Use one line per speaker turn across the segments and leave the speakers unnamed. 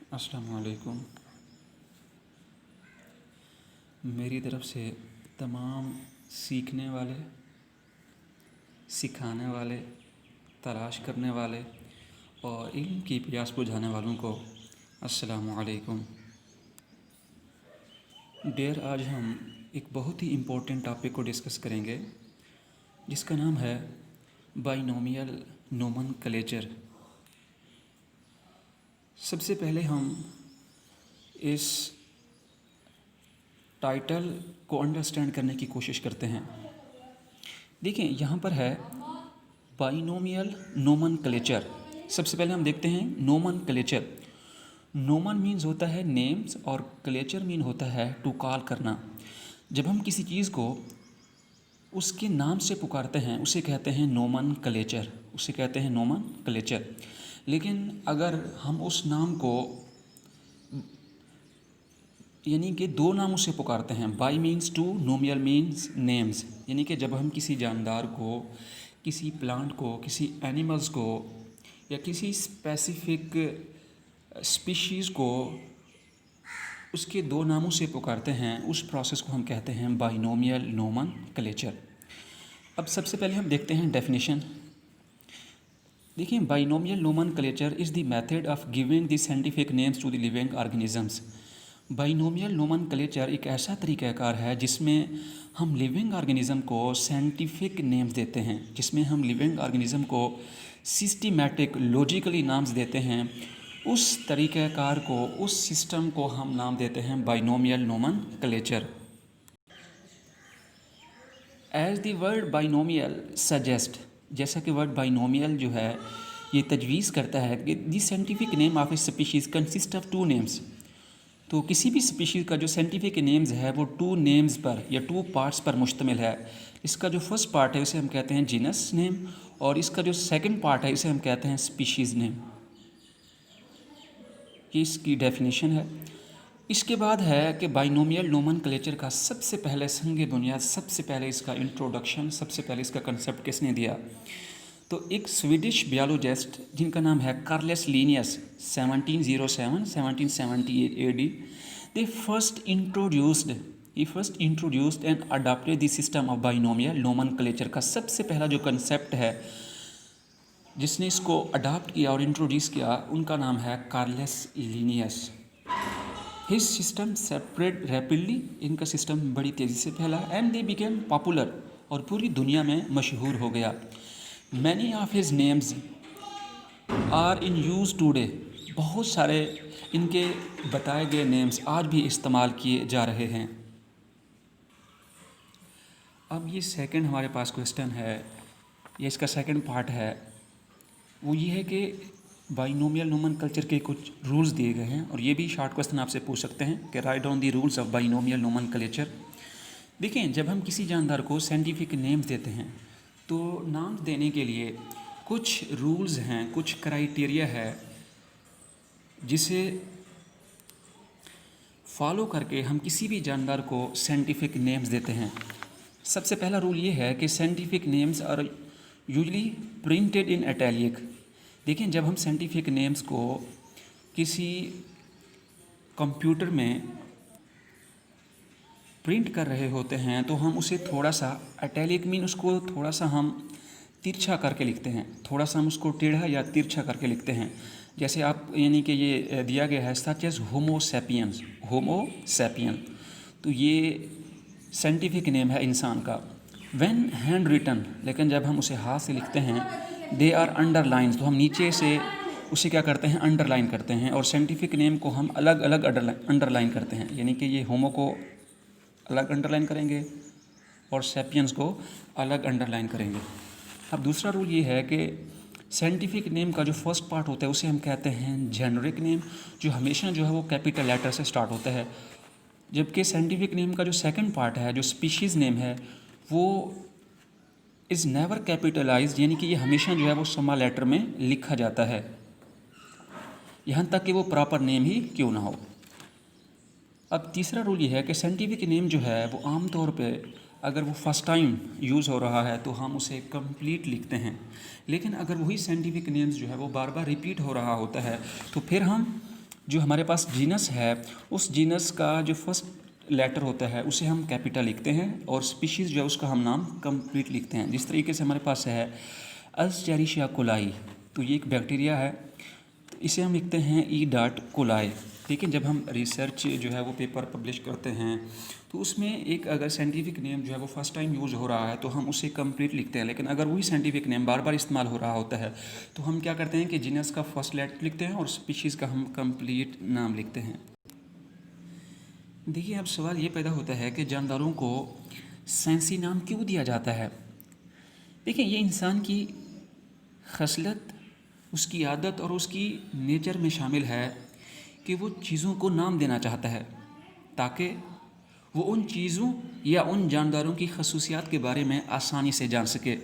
अस्सलाम वालेकुम। मेरी तरफ़ से तमाम सीखने वाले, सिखाने वाले, तलाश करने वाले और इल्म की प्यास बुझाने वालों को अस्सलाम वालेकुम। डियर, आज हम एक बहुत ही इम्पोर्टेंट टॉपिक को डिस्कस करेंगे जिसका नाम है बाइनोमियल नोमेनक्लेचर। सबसे पहले हम इस टाइटल को अंडरस्टैंड करने की कोशिश करते हैं। देखिए, यहाँ पर है बाइनोमियल नोमेनक्लेचर। सबसे पहले हम देखते हैं नोमेनक्लेचर। नोमन मीन्स होता है नेम्स और क्लेचर मीन होता है टू कॉल करना। जब हम किसी चीज़ को उसके नाम से पुकारते हैं उसे कहते हैं नोमेनक्लेचर, उसे कहते हैं नोमेनक्लेचर। लेकिन अगर हम उस नाम को यानी कि दो नामों से पुकारते हैं, bi means two, nomial means names, यानी कि जब हम किसी जानदार को, किसी प्लांट को, किसी एनिमल्स को या किसी स्पेसिफिक स्पीशीज़ को उसके दो नामों से पुकारते हैं, उस प्रोसेस को हम कहते हैं बाइनोमियल नोमेनक्लेचर। अब सबसे पहले हम देखते हैं डेफिनेशन। देखिए, binomial nomenclature is the method of giving the scientific names to the living organisms. Binomial nomenclature एक ऐसा तरीक़ाकार है जिसमें हम लिविंग ऑर्गेनिज़म को साइंटिफिक नेम्स देते हैं, जिसमें हम लिविंग ऑर्गेनिज़म को सिस्टमैटिक लॉजिकली नाम्स देते हैं। उस तरीक़ाकार को, उस सिस्टम को हम नाम देते हैं binomial nomenclature. As the word binomial suggest, जैसा कि वर्ड बाइनोमियल जो है ये तजवीज़ करता है कि the scientific name of A species consist of two names. तो किसी भी स्पीशीज़ का जो साइंटिफिक नेम्स है वो टू नेम्स पर या टू पार्ट्स पर मुश्तमिल है। इसका जो फर्स्ट पार्ट है उसे हम कहते हैं जीनस नेम और इसका जो सेकंड पार्ट है इसे हम कहते हैं स्पीशीज़ नेम। ये इसकी डेफिनेशन है। इसके बाद है कि बाइनोमियल नोमेनक्लेचर का सबसे पहले संग बुनियाद, सबसे पहले इसका इंट्रोडक्शन, सबसे पहले इसका कंसेप्ट किसने दिया? तो एक स्वीडिश बायोलॉजिस्ट जिनका नाम है Carlos Linnaeus, 1707-1778 AD, they first introduced and adopted the system of binomial nomenclature. का सबसे पहला जो कंसेप्ट है जिसने इसको अडॉप्ट किया और इंट्रोड्यूस किया, उनका नाम है Carlos Linnaeus. His system spread rapidly, इनका सिस्टम बड़ी तेज़ी से फैला एंड दे बिकेम पॉपुलर, और पूरी दुनिया में मशहूर हो गया। Many of his names are in use today, बहुत सारे इनके बताए गए नेम्स आज भी इस्तेमाल किए जा रहे हैं। अब ये सेकंड हमारे पास क्वेश्चन है, ये इसका सेकंड पार्ट है, वो ये है कि बाइनोमियल नोमेनक्लेचर के कुछ रूल्स दिए गए हैं और ये भी शॉर्ट क्वेश्चन आपसे पूछ सकते हैं कि write down the rules of binomial nomenclature. देखिए, जब हम किसी जानदार को साइंटिफिक नेम्स देते हैं तो नाम देने के लिए कुछ रूल्स हैं, कुछ क्राइटेरिया है जिसे फॉलो करके हम किसी भी जानदार को साइंटिफिक नेम्स देते हैं। सबसे पहला रूल ये है कि scientific names are usually printed in italic. देखिए, जब हम साइंटिफिक नेम्स को किसी कंप्यूटर में प्रिंट कर रहे होते हैं तो हम उसे थोड़ा सा इटैलिक मीन उसको थोड़ा सा हम तिरछा करके लिखते हैं, थोड़ा सा हम उसको टेढ़ा या तिरछा करके लिखते हैं। जैसे आप यानी कि ये दिया गया है सच एज होमो सैपियंस, होमो सैपियन, तो ये साइंटिफिक नेम है इंसान का। व्हेन हैंड रिटन, लेकिन जब हम उसे हाथ से लिखते हैं, दे आर अंडरलाइंस, तो हम नीचे से उसे क्या करते हैं, अंडरलाइन करते हैं, और साइंटिफिक नेम को हम अलग अलग अंडरलाइन करते हैं। यानी कि ये होमो को अलग अंडरलाइन करेंगे और सैपियंस को अलग अंडरलाइन करेंगे। अब दूसरा रूल ये है कि साइंटिफिक नेम का जो फर्स्ट पार्ट होता है उसे हम कहते हैं जेनरिक नेम, जो हमेशा जो है वो कैपिटल लेटर से स्टार्ट होता है। जबकि साइंटिफिक नेम का जो सेकंड पार्ट है, जो स्पीशीज़ नेम है, वो इज़ नेवर कैपिटलाइज्ड, यानी कि ये हमेशा जो है वो स्मॉल लेटर में लिखा जाता है, यहाँ तक कि वो प्रॉपर नेम ही क्यों ना हो। अब तीसरा रूल ये है कि साइंटिफिक नेम जो है वो आम तौर पे अगर वो फर्स्ट टाइम यूज़ हो रहा है तो हम उसे कंप्लीट लिखते हैं, लेकिन अगर वही साइंटिफिक नेम्स जो है वो बार बार रिपीट हो रहा होता है तो फिर हम जो हमारे पास जीनस है उस जीनस का जो फर्स्ट लेटर होता है उसे हम कैपिटल लिखते हैं और स्पीशीज़ जो है उसका हम नाम कंप्लीट लिखते हैं। जिस तरीके से हमारे पास है एस्चेरिशिया कोलाई, तो ये एक बैक्टीरिया है, इसे हम लिखते हैं E.coli। ठीक है, जब हम रिसर्च जो है वो पेपर पब्लिश करते हैं तो उसमें एक अगर साइंटिफिक नेम जो है वो फर्स्ट टाइम यूज़ हो रहा है तो हम उसे कंप्लीट लिखते हैं, लेकिन अगर वही साइंटिफिक नेम बार बार इस्तेमाल हो रहा होता है तो हम क्या करते हैं कि जीनस का फर्स्ट लेटर लिखते हैं और स्पीशीज़ का हम कंप्लीट नाम लिखते हैं। देखिए, अब सवाल ये पैदा होता है कि जानदारों को साइंसी नाम क्यों दिया जाता है। देखिए, ये इंसान की खसलत, उसकी आदत और उसकी नेचर में शामिल है कि वो चीज़ों को नाम देना चाहता है ताकि वो उन चीज़ों या उन जानदारों की खसूसियात के बारे में आसानी से जान सके।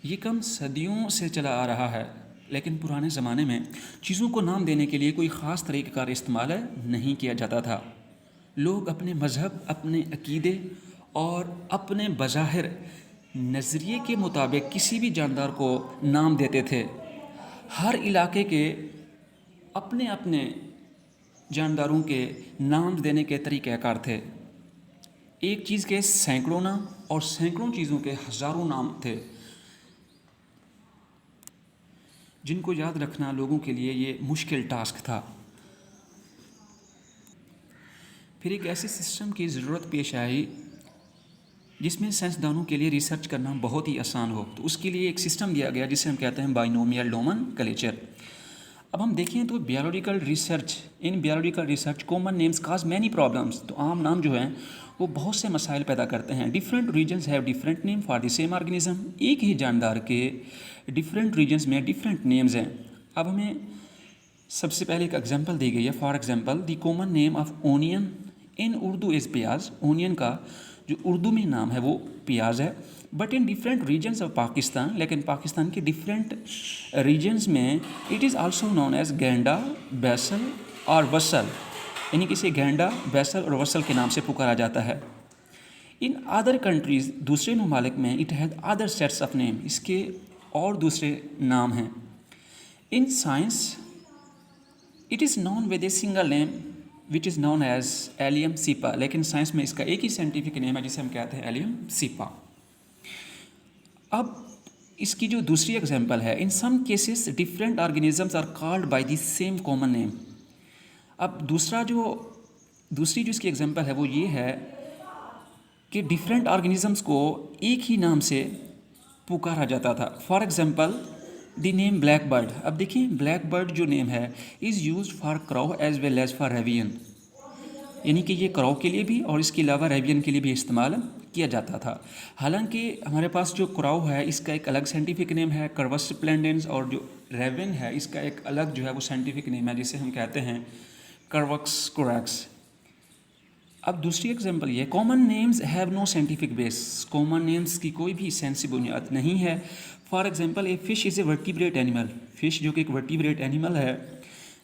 ये काम सदियों से चला आ रहा है, लेकिन पुराने ज़माने में चीज़ों को नाम देने के लिए कोई ख़ास तरीक़ेकार इस्तेमाल नहीं किया जाता था। लोग अपने मज़हब, अपने अक़ीदे और अपने बज़ाहिर नज़रिए के मुताबिक किसी भी जानदार को नाम देते थे। हर इलाके के अपने अपने जानदारों के नाम देने के तरीक़ाकार थे। एक चीज़ के सैकड़ों नाम और सैकड़ों चीज़ों के हज़ारों नाम थे, जिनको याद रखना लोगों के लिए ये मुश्किल टास्क था। फिर एक ऐसे सिस्टम की ज़रूरत पेश आई जिसमें साइंसदानों के लिए रिसर्च करना बहुत ही आसान हो, तो उसके लिए एक सिस्टम दिया गया जिसे हम कहते हैं बाइनोमियल नोमेनक्लेचर। अब हम देखें तो बायोलॉजिकल रिसर्च कॉमन नेम्स काज मैनी प्रॉब्लम्स, तो आम नाम जो हैं वो बहुत से मसाइल पैदा करते हैं। Different regions have different name for the same organism, एक ही जानदार के डिफरेंट रीजन्स में डिफरेंट नेम्स हैं। अब हमें सबसे पहले एक एग्जांपल दी गई है। For example, the common name of onion in Urdu is pyaz. Onion का जो उर्दू में नाम है वो प्याज है, but in different regions of Pakistan, लेकिन पाकिस्तान के डिफरेंट रीजन्स में it is also known as ganda, बैसल और वसल, यानी कि इसे गेंडा, बैसल और वसल के नाम से पुकारा जाता है। इन अदर कंट्रीज़, दूसरे ममालिक में, it has other sets of name, इसके और दूसरे नाम हैं। In science it is known with a single name which is known as allium cepa, लेकिन साइंस में इसका एक ही साइंटिफिक नेम है जिसे हम कहते हैं एलियम सीपा। अब इसकी जो दूसरी एग्जांपल है, in some cases different organisms are called by the same common name. अब दूसरी जो इसकी एग्जांपल है वो ये है कि डिफरेंट ऑर्गेनिजम्स को एक ही नाम से पुकारा जाता था। For example, the name black bird. अब देखिए, ब्लैक बर्ड जो नेम है is use for crow as well as for raven, यानी कि ये क्राउ के लिए भी और इसके अलावा रेवियन के लिए भी इस्तेमाल किया जाता था। हालांकि हमारे पास जो क्राउ है इसका एक अलग साइंटिफिक नेम है कर्वस स्प्लेंडेंस, और जो रेवियन है इसका एक अलग जो है वो साइंटिफिक नेम है जिसे हम कहते हैं कर्वक्स कोरैक्स। अब दूसरी एग्जांपल ये, common names have no scientific base. Common names की कोई भी साइंसी बुनियाद नहीं है। For example, a fish is a vertebrate animal. Fish जो कि एक वर्टिब्रेट एनिमल है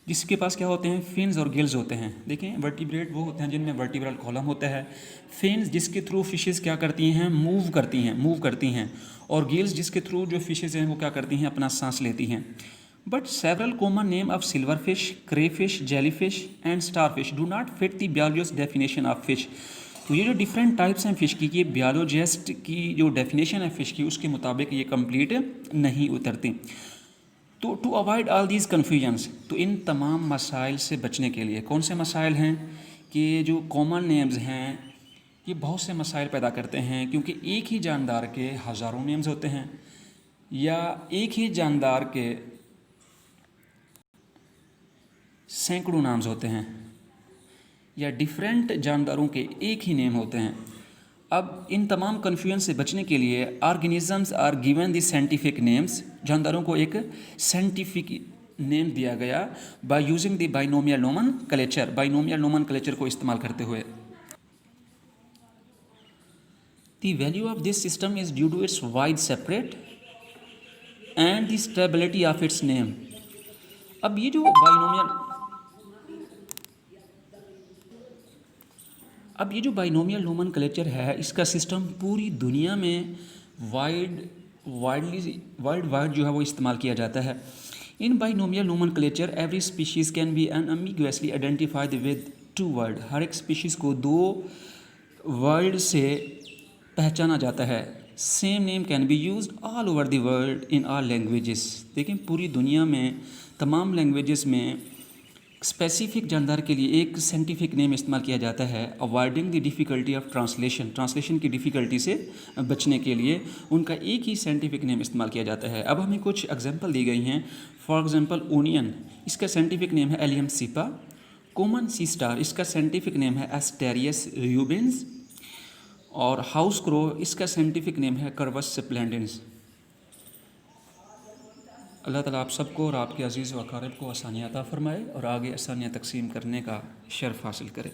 जिसके पास क्या होते हैं, फिन्स और गिल्स होते हैं। देखें, वर्टिब्रेट वो होते हैं जिनमें वर्टिब्रल कॉलम होता है, फिन्स जिसके थ्रू फिशेस क्या करती हैं, मूव करती हैं, और गिल्स जिसके थ्रू जो फिशेस हैं वो क्या करती हैं, अपना सांस लेती हैं। But several common name of silverfish, crayfish, jellyfish and starfish do not fit the biologist definition of fish. तो ये जो डिफरेंट टाइप्स हैं फ़िश की, ये बियोलॉजिस्ट की जो डेफिनेशन है फ़िश की उसके मुताबिक ये कंप्लीट नहीं उतरती। तो to avoid all these confusions, तो इन तमाम मसाइल से बचने के लिए, कौन से मसाइल हैं कि जो कॉमन नेम्स हैं ये बहुत से मसाइल पैदा करते हैं, क्योंकि एक ही जानदार के हज़ारों नेम्स होते हैं या एक ही जानदार के सैकड़ों नाम्स होते हैं या डिफरेंट जानदारों के एक ही नेम होते हैं। अब इन तमाम कन्फ्यूजन से बचने के लिए organisms are given the scientific names, जानदारों को एक साइंटिफिक नेम दिया गया by using the binomial nomenclature, binomial nomenclature को इस्तेमाल करते हुए। The value of this system is due to its wide separate and the stability of its name. अब ये जो बाइनोमियल नोमेनक्लेचर है इसका सिस्टम पूरी दुनिया में वर्ल्ड वाइड जो है वो इस्तेमाल किया जाता है। In binomial nomenclature every species can be unambiguously identified with 2 word. हर एक स्पीशीज़ को 2 वर्ड से पहचाना जाता है। Same name can be use all over the world in all languages. देखिए पूरी दुनिया में तमाम लैंग्वेजेस में स्पेसिफिक जानदार के लिए एक साइंटिफिक नेम इस्तेमाल किया जाता है। Avoiding the difficulty of translation की डिफ़िकल्टी से बचने के लिए उनका एक ही साइंटिफिक नेम इस्तेमाल किया जाता है। अब हमें कुछ एग्जांपल दी गई हैं। फॉर एग्जांपल ओनियन, इसका साइंटिफिक नेम है एलियम सीपा। कॉमन सी स्टार, इसका साइंटिफिक नेम है एस्टेरियस र्यूबेंस। और हाउस क्रो, इसका साइंटिफिक नेम है कर्वस स्प्लेंडेंस। अल्लाह ताला आप सबको और आपके अज़ीज़ व अक़ारिब को आसानियाँ अता फ़रमाए और आगे आसानियाँ तकसीम करने का शर्फ़ हासिल करे।